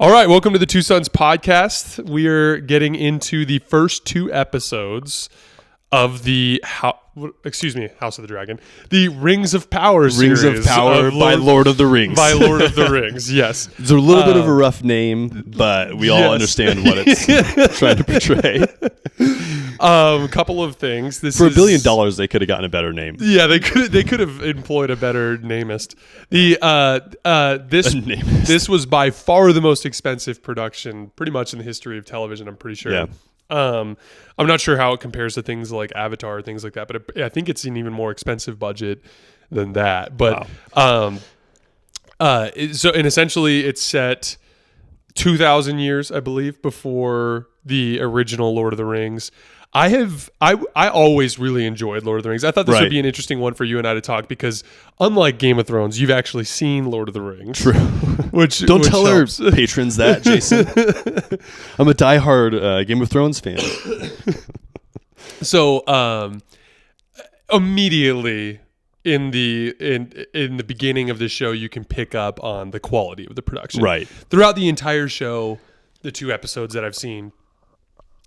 All right, welcome to the Two Sons podcast. We are getting into the first two episodes of the House of the Dragon, the Rings of Power series. Rings of Power by Lord of the Rings. By Lord of the Rings, yes. It's a little bit of a rough name, but we all understand what it's trying to portray. Couple of things. For $1 billion, they could have gotten a better name. Yeah, they could have employed a better namist. This was by far the most expensive production, pretty much in the history of television. I'm pretty sure. Yeah. I'm not sure how it compares to things like Avatar or things like that, but I think it's an even more expensive budget than that. But essentially it's set 2,000 years, I believe, before the original Lord of the Rings. I always really enjoyed Lord of the Rings. I thought this would be an interesting one for you and I to talk because unlike Game of Thrones, you've actually seen Lord of the Rings. True. Don't tell helps. our patrons that, Jason. I'm a diehard Game of Thrones fan. So immediately in the beginning of the show, you can pick up on the quality of the production. Right. Throughout the entire show, the two episodes that I've seen,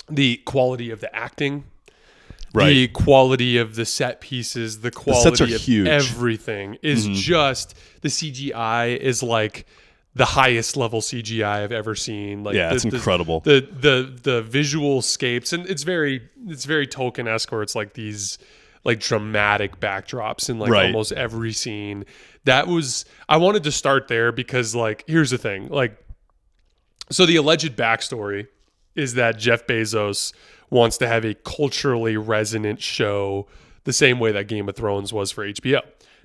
the quality of the acting, the quality of the set pieces, the quality of huge. Everything is just, the CGI is like the highest level CGI I've ever seen. Like it's incredible. The visual scapes, and it's very Tolkien-esque, where it's like these like dramatic backdrops in like almost every scene. I wanted to start there because like here's the thing, like so the alleged backstory is that Jeff Bezos wants to have a culturally resonant show the same way that Game of Thrones was for HBO.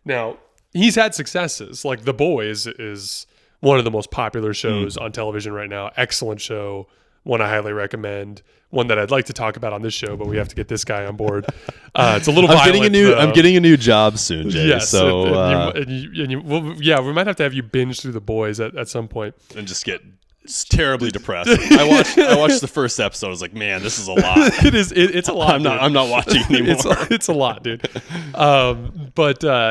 Now, he's had successes. Like The Boys is one of the most popular shows on television right now. Excellent show. One I highly recommend. One that I'd like to talk about on this show, but we have to get this guy on board. It's a little violent. I'm getting a new job soon, Jay. Yes, so we might have to have you binge through The Boys at some point. And just get terribly depressed. I watched the first episode. I was like, man, this is a lot. It's a lot. I'm not watching anymore. It's a lot, dude.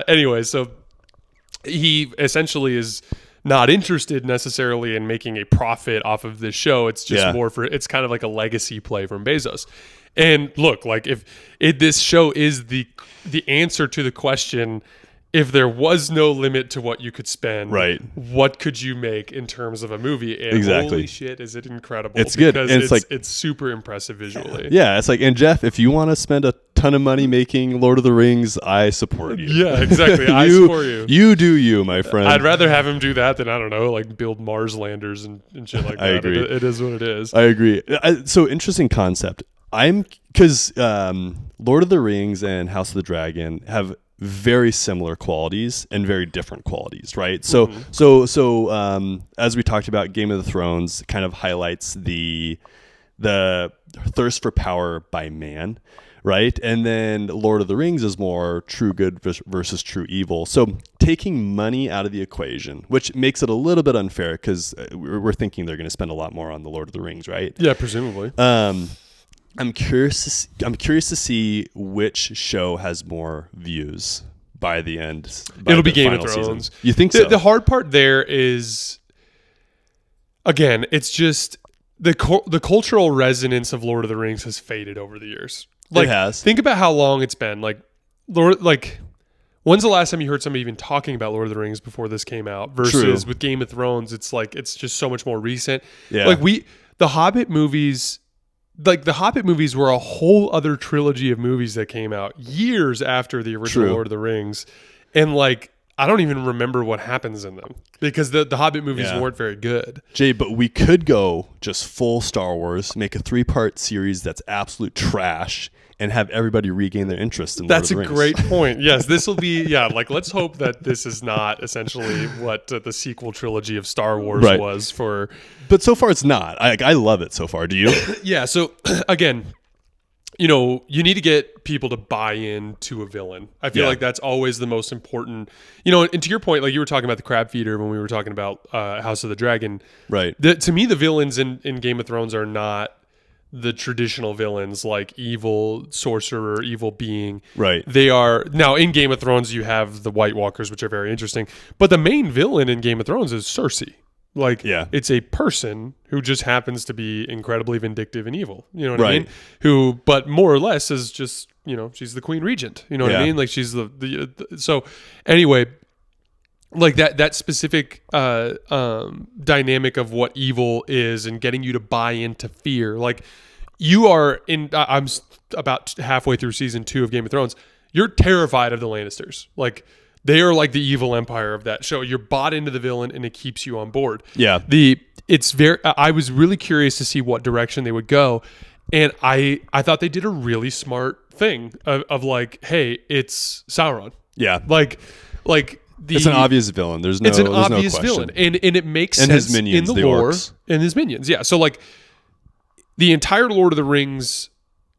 Anyway, so he essentially is not interested necessarily in making a profit off of this show. It's just more it's kind of like a legacy play from Bezos. And look, like if this show is the answer to the question, if there was no limit to what you could spend, what could you make in terms of a movie? And holy shit, is it incredible. It's good. And it's super impressive visually. Yeah, it's like, and Jeff, if you want to spend a ton of money making Lord of the Rings, I support you. Yeah, exactly. I support you. You do you, my friend. I'd rather have him do that than, I don't know, like build Mars landers and shit like that. I agree. It is what it is. I agree. So interesting concept. Because Lord of the Rings and House of the Dragon have very similar qualities and very different qualities, right? So as we talked about, Game of Thrones kind of highlights the thirst for power by man, right? And then Lord of the Rings is more true good versus true evil. So taking money out of the equation, which makes it a little bit unfair because we're thinking they're going to spend a lot more on the Lord of the Rings, right? Yeah, presumably. I'm curious to see which show has more views by the end. It'll be Game of Thrones. Season. You think so? The hard part there is, again, it's just the cultural resonance of Lord of the Rings has faded over the years. Like, it has. Think about how long it's been. Like, when's the last time you heard somebody even talking about Lord of the Rings before this came out? Versus with Game of Thrones, it's like it's just so much more recent. Yeah. Like the Hobbit movies. Like the Hobbit movies were a whole other trilogy of movies that came out years after the original Lord of the Rings. And like, I don't even remember what happens in them because the Hobbit movies weren't very good. Jay, but we could go just full Star Wars, make a 3-part series that's absolute trash and have everybody regain their interest in Lord of the Rings. That's a great point. Yes, this will be, like let's hope that this is not essentially what the sequel trilogy of Star Wars was for. But so far it's not. I love it so far. Do you? Yeah, so again, you need to get people to buy into a villain. I feel like that's always the most important. And to your point, like you were talking about the crab feeder when we were talking about House of the Dragon. Right. To me, the villains in Game of Thrones are not the traditional villains like evil sorcerer, evil being. Right. They are now in Game of Thrones. You have the White Walkers, which are very interesting. But the main villain in Game of Thrones is Cersei. Like, Yeah. it's a person who just happens to be incredibly vindictive and evil. You know what I Right. mean? Who, but more or less is just, she's the queen regent. You know what I Yeah. mean? Like, she's so anyway, like that specific dynamic of what evil is and getting you to buy into fear. Like, I'm about halfway through season 2 of Game of Thrones. You're terrified of the Lannisters. Like, they are like the evil empire of that show. You're bought into the villain and it keeps you on board. Yeah. I was really curious to see what direction they would go. And I thought they did a really smart thing of like, hey, it's Sauron. Yeah. Like It's an obvious villain. There's no obvious question. villain. And it makes And sense his minions, in the the lore. orcs. And his minions. Yeah. So like the entire Lord of the Rings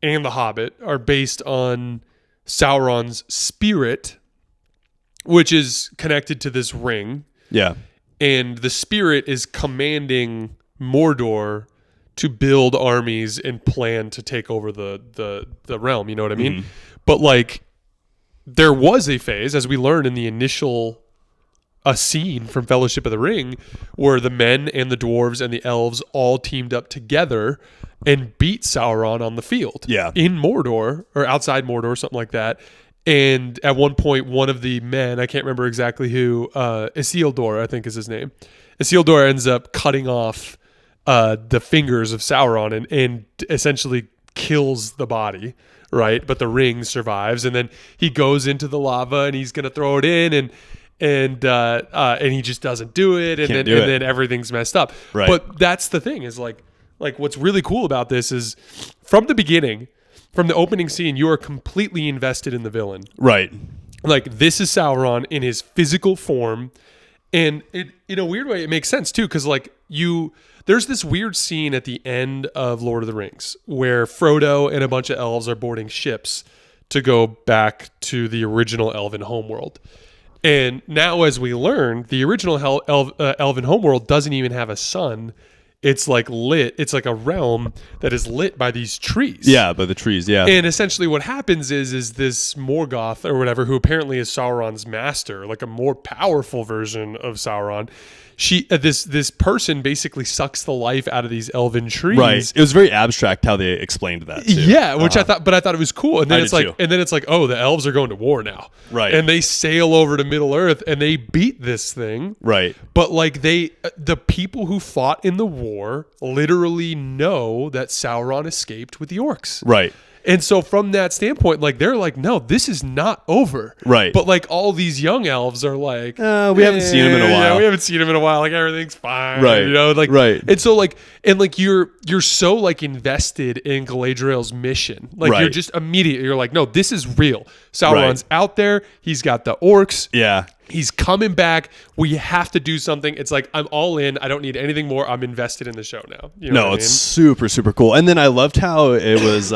and The Hobbit are based on Sauron's spirit, which is connected to this ring. Yeah. And the spirit is commanding Mordor to build armies and plan to take over the realm. You know what I mean? Mm-hmm. But like, there was a phase, as we learned in the initial scene from Fellowship of the Ring, where the men and the dwarves and the elves all teamed up together and beat Sauron on the field. Yeah. In Mordor, or outside Mordor, something like that. And at one point, one of the men, I can't remember exactly who, Isildur, I think is his name. Isildur ends up cutting off the fingers of Sauron and essentially kills the body, right? But the ring survives, and then he goes into the lava and he's gonna throw it in, and he just doesn't do it, and then everything's messed up. Right. But that's the thing is like what's really cool about this is from the beginning. From the opening scene, you are completely invested in the villain. Right. Like, this is Sauron in his physical form. And it, in a weird way, it makes sense, too, because, like, there's this weird scene at the end of Lord of the Rings where Frodo and a bunch of elves are boarding ships to go back to the original elven homeworld. And now, as we learn, the original elven homeworld doesn't even have a sun. It's like lit. It's like a realm that is lit by these trees. Yeah, by the trees. Yeah. And essentially what happens is this Morgoth or whatever, who apparently is Sauron's master, like a more powerful version of Sauron. This person basically sucks the life out of these elven trees. Right. It was very abstract how they explained that too. Yeah, which I thought it was cool. And then I did too. Oh, the elves are going to war now. Right. And they sail over to Middle Earth and they beat this thing. Right. But like the people who fought in the war literally know that Sauron escaped with the orcs. Right. And so from that standpoint, like, they're like, no, this is not over. Right. But like all these young elves are like, we haven't seen him in a while. Yeah, we haven't seen him in a while. Like, everything's fine. Right. You know, like, right. And so like, you're so like invested in Galadriel's mission. Like, Right. you're just immediately, you're like, no, this is real. Sauron's out there. He's got the orcs. Yeah. He's coming back. We have to do something. It's like, I'm all in. I don't need anything more. I'm invested in the show now. You know what I mean? It's super, super cool. And then I loved how it was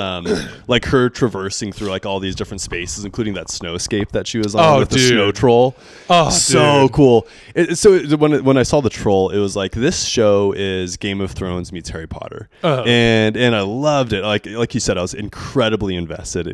like her traversing through like all these different spaces, including that snowscape that she was on with the snow troll. Oh, so cool. When I saw the troll, it was like, this show is Game of Thrones meets Harry Potter. Uh-huh. And I loved it. Like you said, I was incredibly invested.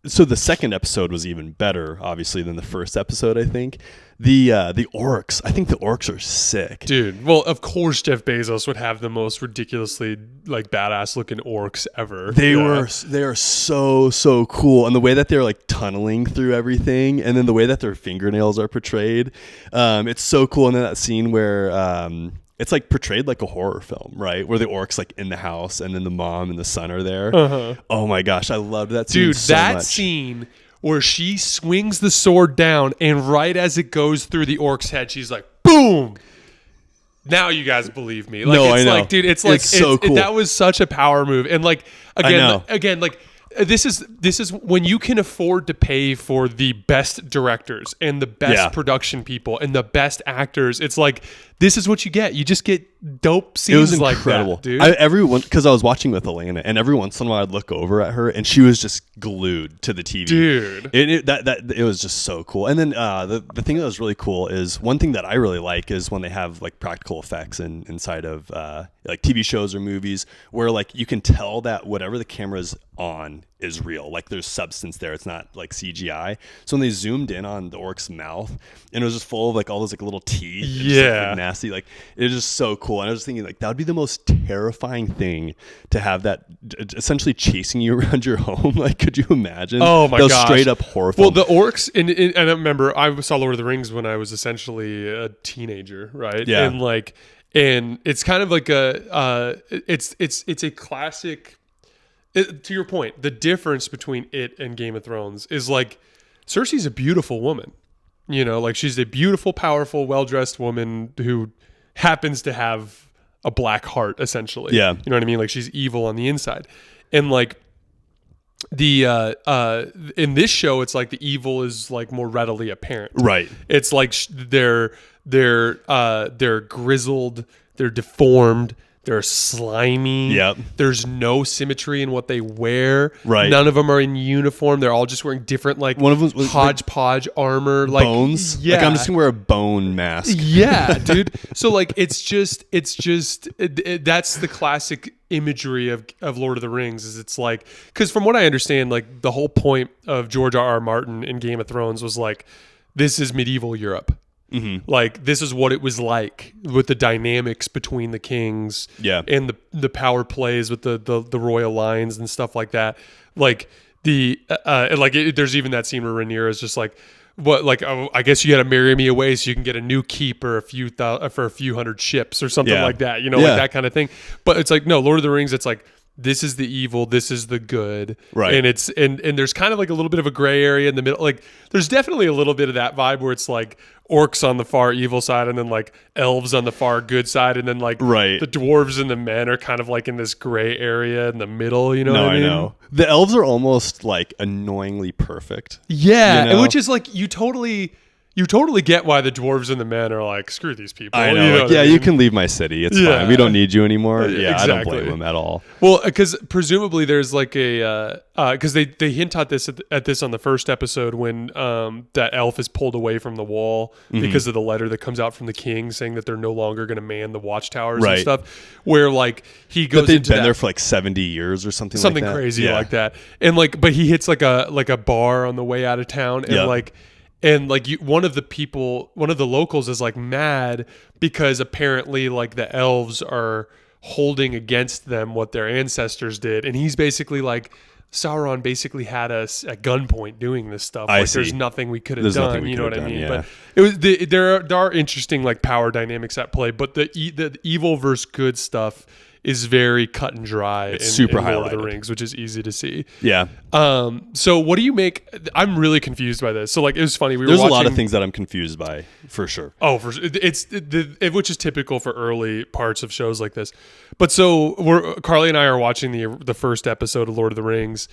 So the second episode was even better, obviously, than the first episode, I think. The orcs, I think the orcs are sick. Dude, well, of course Jeff Bezos would have the most ridiculously like badass looking orcs ever. They are so cool. And the way that they're like tunneling through everything, and then the way that their fingernails are portrayed, it's so cool. And then that scene where it's like portrayed like a horror film, right? Where the orcs like in the house and then the mom and the son are there. Uh-huh. Oh my gosh, I loved that scene. Dude, so that much. scene where she swings the sword down and right as it goes through the orc's head, she's like, boom. Now you guys believe me. Like, I know. Like, dude, it's like, so cool. That was such a power move. And like, again, like, this is when you can afford to pay for the best directors and the best production people and the best actors. It's like, this is what you get. You just get dope scenes like incredible. That, dude. Because I was watching with Elena, and every once in a while I'd look over at her, and she was just glued to the TV. Dude, it was just so cool. And then the thing that was really cool is, one thing that I really like is when they have like practical effects inside of like TV shows or movies, where like you can tell that whatever the camera's on is real. Like there's substance there. It's not like CGI. So when they zoomed in on the orc's mouth and it was just full of like all those like little teeth, like nasty, like it was just so cool. And I was thinking like that would be the most terrifying thing to have that essentially chasing you around your home. Like, could you imagine? Oh my gosh. Straight up horrifying. Well, the orcs, and I remember I saw Lord of the Rings when I was essentially a teenager, right? Yeah. And it's kind of like it's a classic. To your point, the difference between it and Game of Thrones is like Cersei's a beautiful woman, like she's a beautiful, powerful, well-dressed woman who happens to have a black heart, essentially. Yeah. You know what I mean? Like she's evil on the inside. And like in this show, it's like the evil is like more readily apparent. Right. It's like they're grizzled, they're deformed, they're slimy. Yep. There's no symmetry in what they wear. Right. None of them are in uniform. They're all just wearing different like one of them was hodgepodge armor, like bones. Yeah. Like I'm just gonna wear a bone mask. Yeah, dude. So like it's just that's the classic imagery of Lord of the Rings. Is it's like, because from what I understand, like the whole point of George R.R. Martin in Game of Thrones was like, this is medieval Europe. Mm-hmm. Like this is what it was like with the dynamics between the kings, and the power plays with the royal lines and stuff like that. Like there's even that scene where Rhaenyra is just like, what, like, oh, I guess you got to marry me away so you can get a new keep or for a few hundred ships or something like that, like that kind of thing. But it's like, no, Lord of the Rings, it's like, this is the evil, this is the good, right? And it's and there's kind of like a little bit of a gray area in the middle. Like there's definitely a little bit of that vibe where it's like orcs on the far evil side, and then like elves on the far good side, and then like the dwarves and the men are kind of like in this gray area in the middle. You know what I mean? know. The elves are almost like annoyingly perfect. Yeah, and which is like you totally get why the dwarves and the men are like, screw these people. I know. You can leave my city. It's fine. We don't need you anymore. Yeah, exactly. I don't blame them at all. Well, because presumably there's like because they hint at this on the first episode when that elf is pulled away from the wall because of the letter that comes out from the king saying that they're no longer going to man the watchtowers and stuff. Where like he goes, they've been there for like 70 years or something like that. Crazy like that, and like, but he hits like a bar on the way out of town, and one of the locals is like mad because apparently like the elves are holding against them what their ancestors did. And he's basically like, Sauron basically had us at gunpoint doing this stuff. Like there's nothing we could have done. You know what I mean? Yeah. But it was there are interesting like power dynamics at play, but the evil versus good stuff is very cut and dry. It's super in highlighted. Lord of the Rings, which is easy to see. Yeah. So what do you make? I'm really confused by this. So like, it was funny. There's a lot of things that I'm confused by, for sure. Oh, which is typical for early parts of shows like this. But so Carly and I are watching the first episode of Lord of the Rings,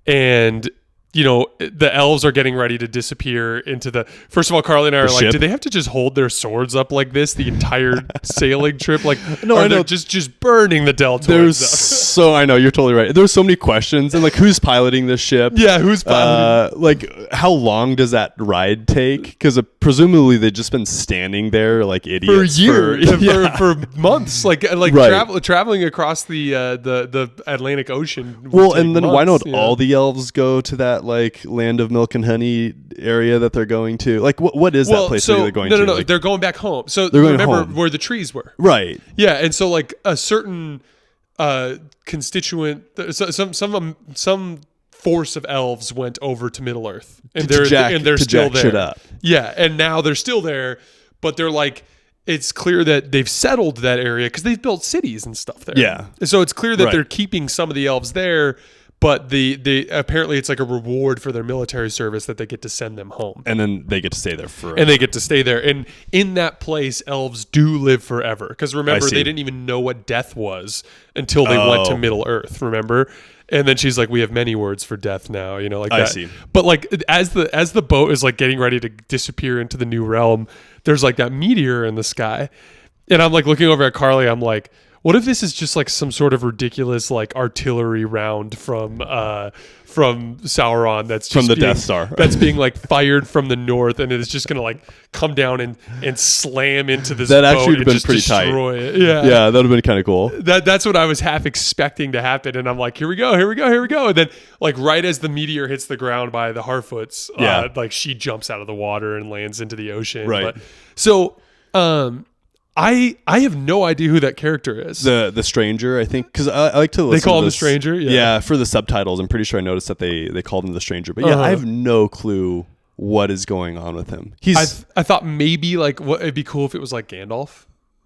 and the elves are getting ready to disappear into the. First of all, Carly and I are like, do they have to just hold their swords up like this the entire sailing trip? Like, no, I know, just burning the deltoids. I know, you're totally right. There's so many questions, and like, who's piloting this ship? Yeah, who's piloting? Like, how long does that ride take? Because presumably they've just been standing there like idiots for years, for months, like traveling across the Atlantic Ocean. Well, and then why don't all the elves go to that like land of milk and honey area that they're going to? Like, what is that place that they're going to? No, like, they're going back home. So they're going remember home. where the trees were, right? Yeah, and so like a certain constituent, some force of elves went over to Middle Earth, and they're still there. Shit up. Yeah, and now they're still there, but they're like, it's clear that they've settled that area because they've built cities and stuff there. Yeah, so it's clear that they're keeping some of the elves there. But the apparently it's like a reward for their military service that they get to send them home. And then they get to stay there forever. And they get to stay there. And in that place, elves do live forever. Because remember, they didn't even know what death was until they went to Middle Earth, remember? And then she's like, we have many words for death now, like that. I see. But like as the boat is like getting ready to disappear into the new realm, there's like that meteor in the sky. And I'm like looking over at Carly, I'm like, what if this is just like some sort of ridiculous like artillery round from Sauron that's just From the being, Death Star. that's being like fired from the north, and it is just gonna like come down and slam into this That boat actually would've and been just pretty tight. destroy it. Yeah. Yeah, that would have been kind of cool. That's what I was half expecting to happen, and I'm like, here we go, and then like right as the meteor hits the ground by the Harfoots, Yeah. like she jumps out of the water and lands into the ocean. Right. But, so, I have no idea who that character is. The stranger, I think, because I like to listen. They call to him the this- stranger? Yeah. Yeah, for the subtitles, I'm pretty sure I noticed that they called him the stranger. But yeah, I have no clue what is going on with him. I thought maybe like what it'd be cool if it was like Gandalf,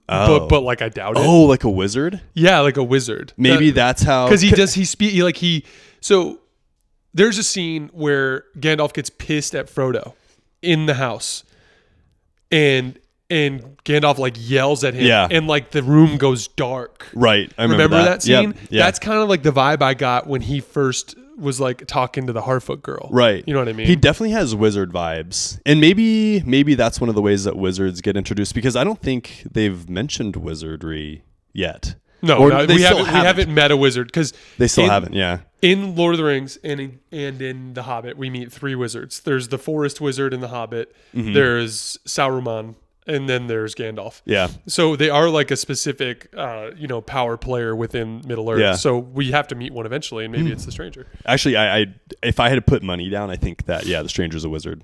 Oh. but like I doubt it. Oh, like a wizard? Yeah, like a wizard. Maybe that's how. Because so there's a scene where Gandalf gets pissed at Frodo in the house, and Gandalf like yells at him, Yeah. and like the room goes dark. Right. I Remember that scene? Yep. Yeah. That's kind of like the vibe I got when he first was like talking to the Harfoot girl. Right. You know what I mean? He definitely has wizard vibes. And maybe that's one of the ways that wizards get introduced, because I don't think they've mentioned wizardry yet. No, They we still haven't met a wizard because They still haven't, yeah. In Lord of the Rings and in The Hobbit, we meet 3 wizards. There's the Forest Wizard in The Hobbit. Mm-hmm. There's Sauron, and then there's Gandalf. Yeah. So they are like a specific, power player within Middle Earth. Yeah. So we have to meet one eventually, and maybe it's the stranger. Actually, I if I had to put money down, I think that the stranger's a wizard.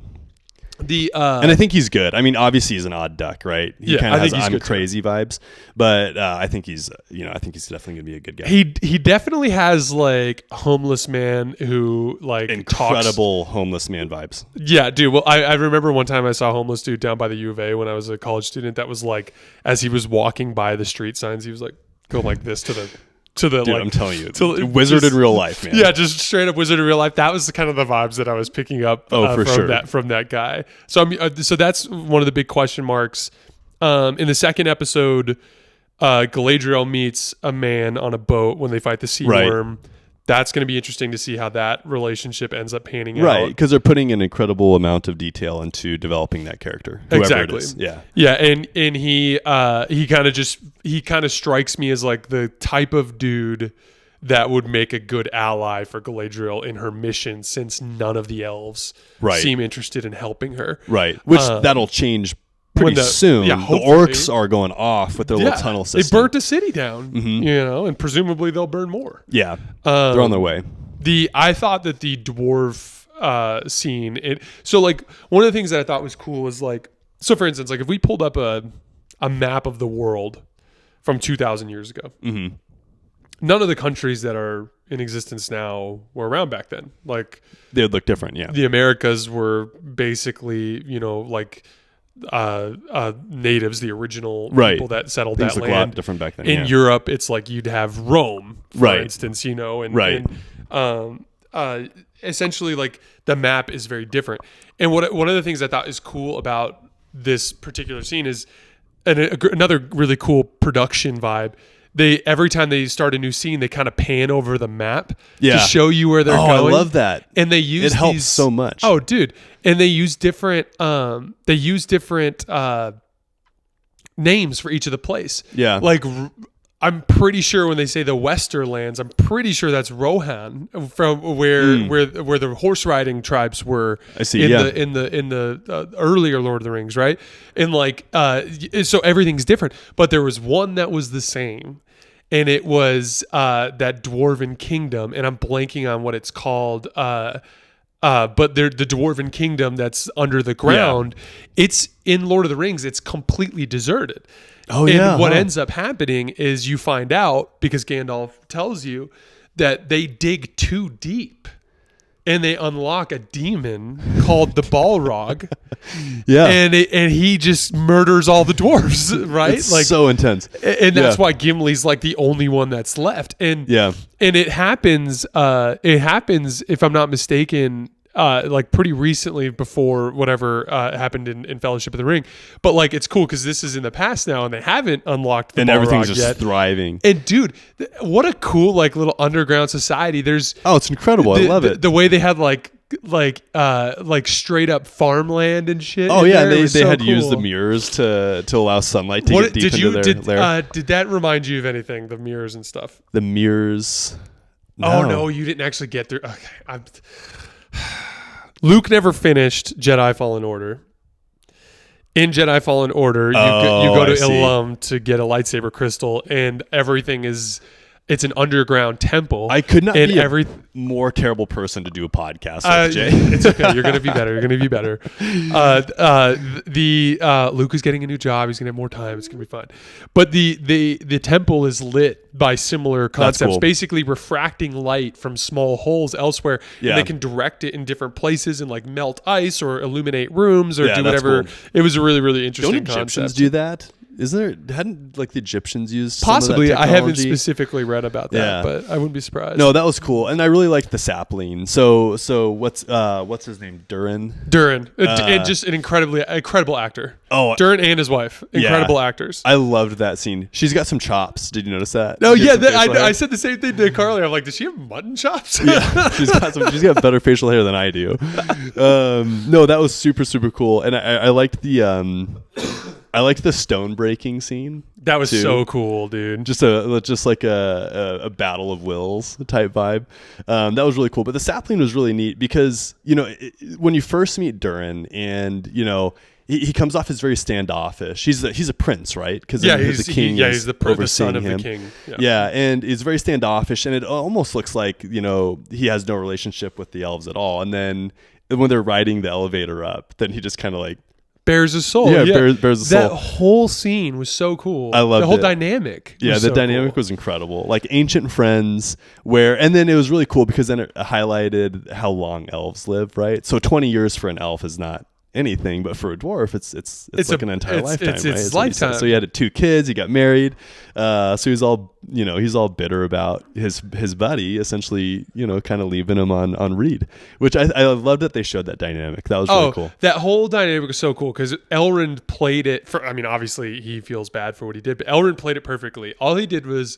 And I think he's good. I mean, obviously he's an odd duck, right? He Yeah, kind I of think has he's I'm good too. crazy vibes, but I think he's definitely gonna be a good guy. he definitely has like a homeless man who like talks. Incredible homeless man vibes. Yeah, dude. Well, I remember one time I saw a homeless dude down by the U of A when I was a college student. That was like, as he was walking by the street signs, he was like going like this to the Dude, like. I'm telling you, to- wizard just- in real life, man. Yeah, just straight up wizard in real life. That was kind of the vibes that I was picking up. For from sure. from that guy. So so that's one of the big question marks. In the second episode, Galadriel meets a man on a boat when they fight the sea Right. worm. That's going to be interesting to see how that relationship ends up panning Right, out. because they're putting an incredible amount of detail into developing that character, whoever Exactly. it is. Yeah, Yeah, and he kind of strikes me as like the type of dude that would make a good ally for Galadriel in her mission, since none of the elves Right. seem interested in helping her. right. Which that'll change pretty when soon. yeah, The hopefully. orcs are going off with their little tunnel system. They burnt a city down, and presumably they'll burn more. Yeah, they're on their way. I thought that the dwarf scene, so like one of the things that I thought was cool is like, so for instance, like if we pulled up a map of the world from 2,000 years ago, none of the countries that are in existence now were around back then. Like They would look different. Yeah, the Americas were basically, like natives, the original Right. people that settled things that look a lot land. different back then. In yeah. Europe, it's like you'd have Rome, for Right. instance, and Right. essentially like the map is very different. And one of the things I thought is cool about this particular scene is another really cool production vibe. Every time they start a new scene, they kind of pan over the map Yeah. to show you where they're Oh, going. I love that. And they use It helps these- so much. Oh, dude! And they use different names for each of the place. Yeah. Like I'm pretty sure when they say the Westerlands, I'm pretty sure that's Rohan, from where the horse riding tribes were. I see, In yeah. the earlier Lord of the Rings, right? And like so everything's different, but there was one that was the same. And it was that Dwarven Kingdom, and I'm blanking on what it's called. But the Dwarven Kingdom that's under the ground, it's in Lord of the Rings. It's completely deserted. Oh, and yeah, what huh. ends up happening is you find out, because Gandalf tells you, that they dig too deep, and they unlock a demon called the Balrog, Yeah. and he just murders all the dwarves, right? It's so intense. And that's Yeah. why Gimli's like the only one that's left. And Yeah. and it happens if I'm not mistaken, like pretty recently before whatever happened in Fellowship of the Ring. But like it's cool because this is in the past now, and they haven't unlocked the And everything's Balrog just yet. thriving. And dude, what a cool like little underground society. There's Oh, it's incredible. I love it. the way they had like like straight up farmland and shit. Oh yeah, they so had cool. used the mirrors to allow sunlight to get deep into their lair. Did that remind you of anything? The mirrors and stuff. The mirrors. Oh no, you didn't actually get through. Okay, Luke never finished Jedi Fallen Order. In Jedi Fallen Order, you go to Ilum to get a lightsaber crystal, and everything is. It's an underground temple. I could not be a more terrible person to do a podcast with, Jay. It's okay. You're going to be better. You're going to be better. Luke is getting a new job. He's going to have more time. It's going to be fun. But the temple is lit by similar concepts, cool. basically refracting light from small holes elsewhere. Yeah. And they can direct it in different places and like melt ice or illuminate rooms or do whatever. Cool. It was a really, really interesting concept. Don't Egyptians do that? Hadn't like the Egyptians used possibly? Some of that I haven't technology? Specifically read about that, but I wouldn't be surprised. No, that was cool, and I really liked the sapling. So what's his name? Durin, and just an incredible actor. Oh, Durin and his wife, incredible actors. I loved that scene. She's got some chops. Did you notice that? Oh yeah, I said the same thing to Carly. I'm like, does she have mutton chops? Yeah, she's got better facial hair than I do. No, that was super cool, and I liked the stone breaking scene. That was too. So cool, dude. Just like a battle of wills type vibe. That was really cool. But the sapling was really neat because when you first meet Durin, and he comes off as very standoffish. He's a prince, right? Because he's the king. He's the son of him. the king. Yeah, and he's very standoffish, and it almost looks like he has no relationship with the elves at all. And then when they're riding the elevator up, then he just kind of like bears his soul. Yeah, bears the soul. That whole scene was so cool. I loved the whole it. dynamic. Yeah, the dynamic was incredible. Like ancient friends, and then it was really cool because then it highlighted how long elves live, right? So 20 years for an elf is not anything, but for a dwarf, it's like an entire lifetime, right? It's lifetime. So he had 2 kids, he got married, so he's all bitter about his buddy essentially, kind of leaving him on Reed, which I love that they showed that dynamic. That was really cool. That whole dynamic was so cool because Elrond played it obviously he feels bad for what he did, but Elrond played it perfectly. All he did was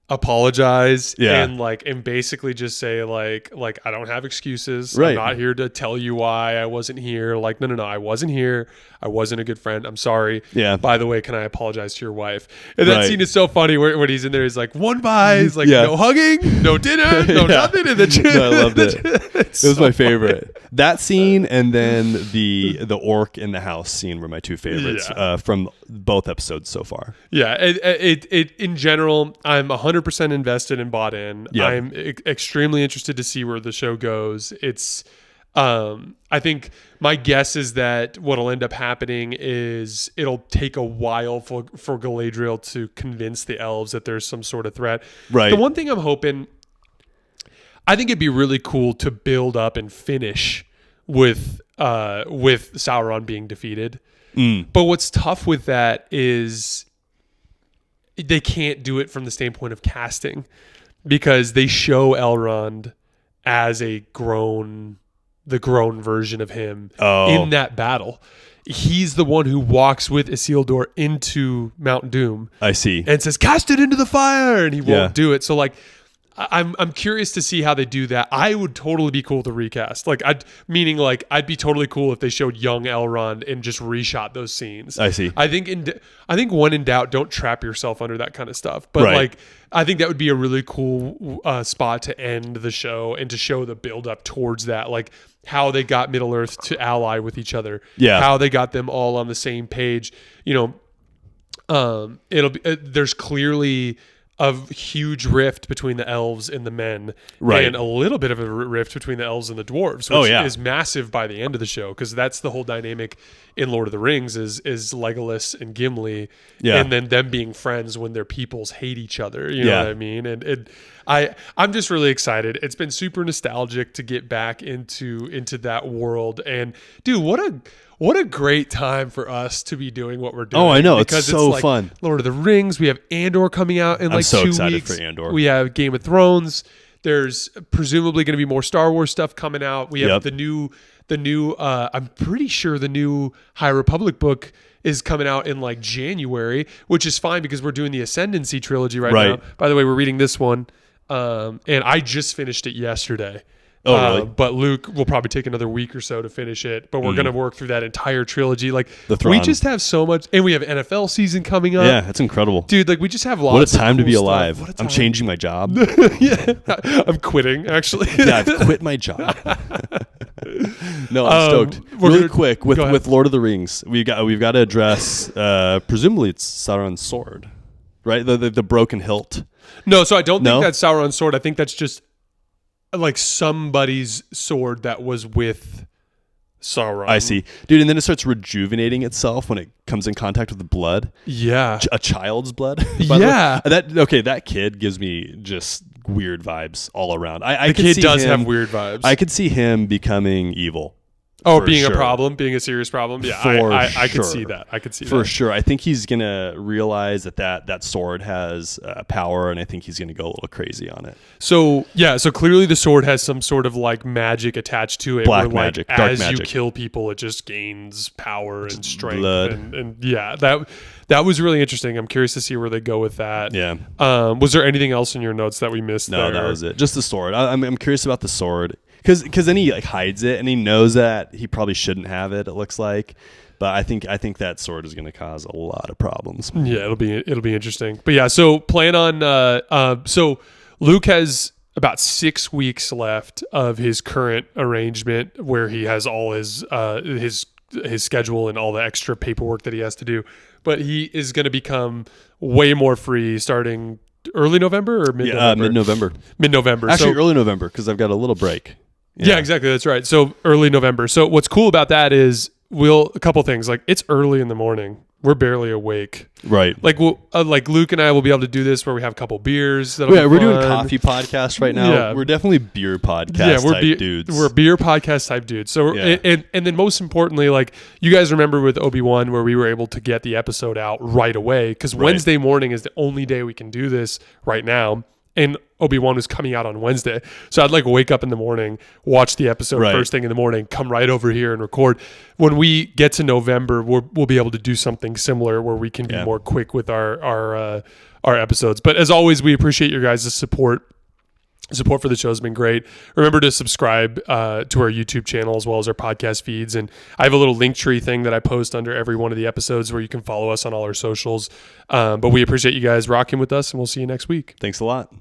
apologize and basically just say like I don't have excuses. Right. I'm not here to tell you why I wasn't here. Like no, I wasn't here. I wasn't a good friend. I'm sorry. Yeah. By the way, can I apologize to your wife? And that scene is so funny when he's in there. He's like one bye. He's like no hugging, no dinner, no nothing. And I loved it. It was my favorite. That scene and then the orc in the house scene were my 2 favorites from both episodes so far. Yeah. It in general, I'm 100% invested and bought in. Yeah. I'm extremely interested to see where the show goes. It's I think my guess is that what'll end up happening is it'll take a while for Galadriel to convince the elves that there's some sort of threat. Right. The one thing I'm hoping, I think it'd be really cool to build up and finish with Sauron being defeated. But what's tough with that is they can't do it from the standpoint of casting because they show Elrond as the grown version of him in that battle. He's the one who walks with Isildur into Mount Doom. I see. And says, cast it into the fire. And he won't do it. So like, I'm curious to see how they do that. I would totally be cool to recast. I'd be totally cool if they showed young Elrond and just reshot those scenes. I see. I think when in doubt, don't trap yourself under that kind of stuff. But I think that would be a really cool spot to end the show and to show the build up towards that, like how they got Middle Earth to ally with each other. Yeah. How they got them all on the same page. There's clearly a huge rift between the elves and the men, and a little bit of a rift between the elves and the dwarves, which is massive by the end of the show, because that's the whole dynamic in Lord of the Rings is Legolas and Gimli, and then them being friends when their peoples hate each other. You know what I mean? And I'm just really excited. It's been super nostalgic to get back into that world, and dude, what a great time for us to be doing what we're doing. Oh, I know. Because it's so like fun. Lord of the Rings. We have Andor coming out in like 2 weeks. I'm so excited for Andor. We have Game of Thrones. There's presumably going to be more Star Wars stuff coming out. We have the new I'm pretty sure the new High Republic book is coming out in like January, which is fine because we're doing the Ascendancy trilogy right now. By the way, we're reading this one. And I just finished it yesterday. Oh, really? But Luke will probably take another week or so to finish it. But we're going to work through that entire trilogy. Like, The we Thrawn. just have so much. And we have NFL season coming up. Yeah, that's incredible. Dude, like, we just have lots What a of time to cool be stuff. alive. What a I'm time. changing my job. Yeah. I'm quitting, actually. Yeah, I've quit my job. No, I'm stoked. we're Really gonna- quick go ahead. with Lord of the Rings, we've got to address presumably it's Sauron's sword, right? The broken hilt. No, so I don't No? think that's Sauron's sword. I think that's just like somebody's sword that was with Sauron. I see, dude. And then it starts rejuvenating itself when it comes in contact with the blood, Yeah. a child's blood. By the way. Yeah. That kid gives me just weird vibes all around. I The could kid see does him, have weird vibes. I could see him becoming evil. Oh, for being sure. a problem, being a serious problem. Yeah, For I could sure. see that. I could see For that. sure. I think he's going to realize that sword has power, and I think he's going to go a little crazy on it. So clearly the sword has some sort of like magic attached to it. Black where, like, magic, dark as you magic. kill people, it just gains power and strength. blood. And yeah, that was really interesting. I'm curious to see where they go with that. Yeah. Was there anything else in your notes that we missed? No, there? that was it. Just the sword. I'm curious about the sword because then he like hides it, and he knows that he probably shouldn't have it. It looks like, but I think that sword is going to cause a lot of problems. Yeah, it'll be interesting. But yeah, so plan on. So Luke has about 6 weeks left of his current arrangement, where he has all his schedule and all the extra paperwork that he has to do. But he is going to become way more free starting early November or mid-November. Mid-November. Mid-November. Actually, So- early November because I've got a little break. Yeah, exactly. That's right. So early November. So what's cool about that is a couple things. Like, it's early in the morning. We're barely awake. Right. Like like Luke and I will be able to do this where we have a couple beers. That'll Yeah, be we're doing fun. coffee podcasts right now. Yeah. We're definitely beer podcast Yeah, we're type dudes. We're beer podcast type dudes. So Yeah. and then most importantly, like, you guys remember with Obi-Wan where we were able to get the episode out right away because Wednesday morning is the only day we can do this right now. And Obi-Wan was coming out on Wednesday. So I'd like wake up in the morning, watch the episode Right. first thing in the morning, come right over here and record. When we get to November, we'll be able to do something similar where we can be more quick with our episodes. But as always, we appreciate your guys' support. Support for the show has been great. Remember to subscribe to our YouTube channel as well as our podcast feeds. And I have a little Linktree thing that I post under every one of the episodes where you can follow us on all our socials. But we appreciate you guys rocking with us, and we'll see you next week. Thanks a lot.